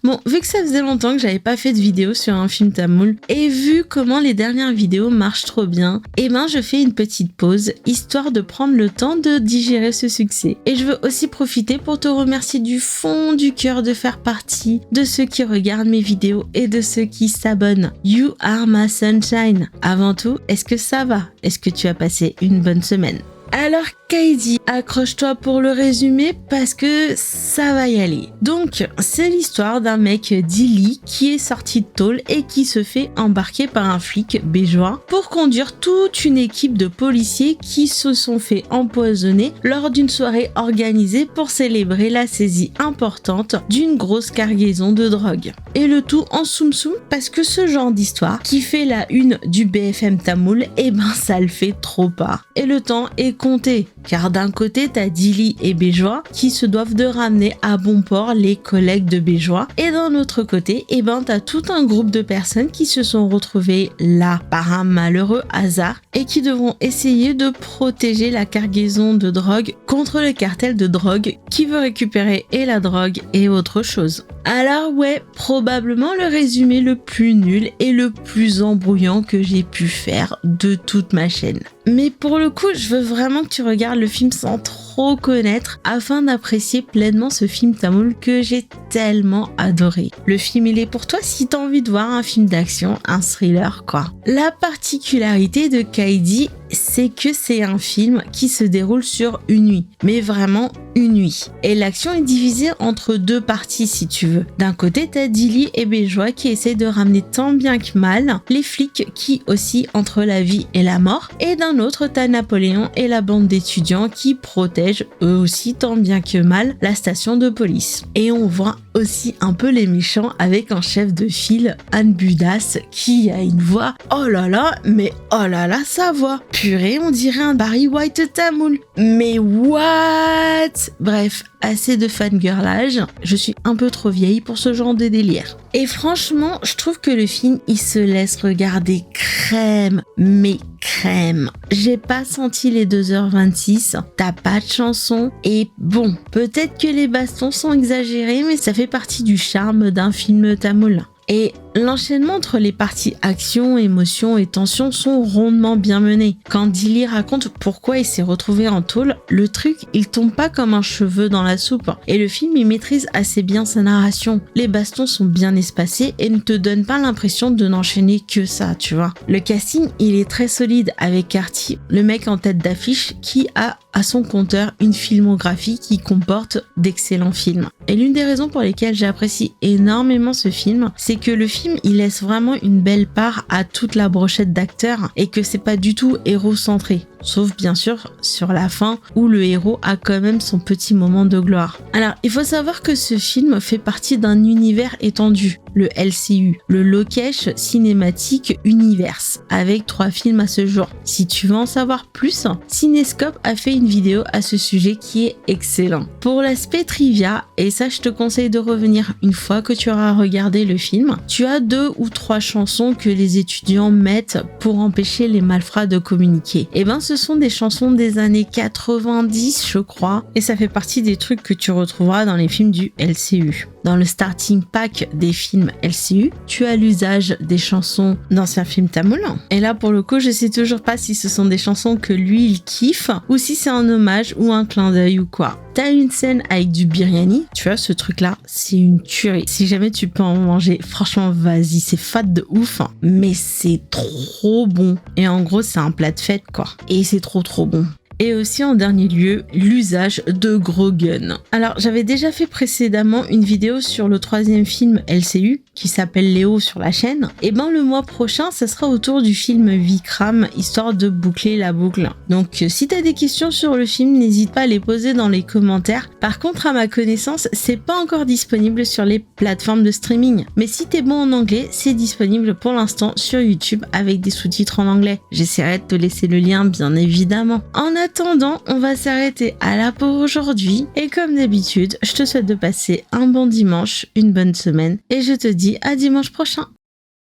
Bon, vu que ça faisait longtemps que j'avais pas fait de vidéo sur un film tamoul et vu comment les dernières vidéos marchent trop bien, je fais une petite pause histoire de prendre le temps de digérer ce succès. Et je veux aussi profiter pour te remercier du fond du cœur de faire partie de ceux qui regardent mes vidéos et de ceux qui s'abonnent. You are my sunshine. Avant tout, est-ce que ça va? Est-ce que tu as passé une bonne semaine? Alors Kaidi, accroche-toi pour le résumé parce que ça va y aller. Donc, c'est l'histoire d'un mec d'Illy qui est sorti de tôle et qui se fait embarquer par un flic béjois pour conduire toute une équipe de policiers qui se sont fait empoisonner lors d'une soirée organisée pour célébrer la saisie importante d'une grosse cargaison de drogue. Et le tout en soum-soum parce que ce genre d'histoire qui fait la une du BFM Tamoul, ça le fait trop pas. Et le temps est compté. Car d'un côté, t'as Dilly et Béjois qui se doivent de ramener à bon port les collègues de Béjois. Et d'un autre côté, t'as tout un groupe de personnes qui se sont retrouvées là par un malheureux hasard et qui devront essayer de protéger la cargaison de drogue contre le cartel de drogue qui veut récupérer et la drogue et autre chose. Alors ouais, probablement le résumé le plus nul et le plus embrouillant que j'ai pu faire de toute ma chaîne. Mais pour le coup, je veux vraiment que tu regardes le film sans trop connaître afin d'apprécier pleinement ce film tamoul que j'ai tellement adoré. Le film, il est pour toi si t'as envie de voir un film d'action, un thriller quoi. La particularité de Kaidi, c'est que c'est un film qui se déroule sur une nuit, mais vraiment une nuit. Et l'action est divisée entre deux parties si tu veux. D'un côté, t'as Dilly et Béjois qui essaient de ramener tant bien que mal les flics qui oscillent entre la vie et la mort. Et d'un autre, t'as Napoléon et la bande d'étudiants qui protègent eux aussi tant bien que mal la station de police. Et on voit aussi un peu les méchants avec un chef de file, Anne Budas, qui a une voix, oh là là sa voix. Purée, on dirait un Barry White tamoul. Mais what? Bref, assez de fangirlage. Je suis un peu trop vieille pour ce genre de délire. Et franchement, je trouve que le film, il se laisse regarder crème, mais crème. J'ai pas senti les 2h26, t'as pas de chanson, et bon, peut-être que les bastons sont exagérés, mais ça fait partie du charme d'un film tamoul. Et l'enchaînement entre les parties action, émotion et tension sont rondement bien menés. Quand Dilly raconte pourquoi il s'est retrouvé en tôle, le truc, il tombe pas comme un cheveu dans la soupe. Et le film, il maîtrise assez bien sa narration. Les bastons sont bien espacés et ne te donnent pas l'impression de n'enchaîner que ça, tu vois. Le casting, il est très solide avec Carty, le mec en tête d'affiche qui a à son compteur une filmographie qui comporte d'excellents films. Et l'une des raisons pour lesquelles j'apprécie énormément ce film, c'est que le film, il laisse vraiment une belle part à toute la brochette d'acteurs et que c'est pas du tout héros-centré. Sauf bien sûr sur la fin où le héros a quand même son petit moment de gloire. Alors, il faut savoir que ce film fait partie d'un univers étendu, le LCU, le Lokesh Cinematic Universe, avec 3 films à ce jour. Si tu veux en savoir plus, Cinescope a fait une vidéo à ce sujet qui est excellent. Pour l'aspect trivia, et ça je te conseille de revenir une fois que tu auras regardé le film, tu as 2 ou 3 chansons que les étudiants mettent pour empêcher les malfrats de communiquer. Et ce sont des chansons des années 90 je crois, et ça fait partie des trucs que tu retrouveras dans les films du LCU. Dans le starting pack des films LCU, tu as l'usage des chansons d'anciens films tamoul. Et là, pour le coup, je sais toujours pas si ce sont des chansons que lui, il kiffe ou si c'est un hommage ou un clin d'œil ou quoi. T'as une scène avec du biryani, tu vois, ce truc-là, c'est une tuerie. Si jamais tu peux en manger, franchement, vas-y, c'est fade de ouf, mais c'est trop bon. Et en gros, c'est un plat de fête, quoi. Et c'est trop bon. Et aussi en dernier lieu, l'usage de gros guns. Alors j'avais déjà fait précédemment une vidéo sur le 3e film LCU qui s'appelle Léo sur la chaîne. Et le mois prochain, ça sera autour du film Vikram, histoire de boucler la boucle. Donc si t'as des questions sur le film, n'hésite pas à les poser dans les commentaires. Par contre, à ma connaissance, c'est pas encore disponible sur les plateformes de streaming. Mais si t'es bon en anglais, c'est disponible pour l'instant sur YouTube avec des sous-titres en anglais. J'essaierai de te laisser le lien, bien évidemment. En attendant, on va s'arrêter à là pour aujourd'hui. Et comme d'habitude, je te souhaite de passer un bon dimanche, une bonne semaine. Et je te dis à dimanche prochain.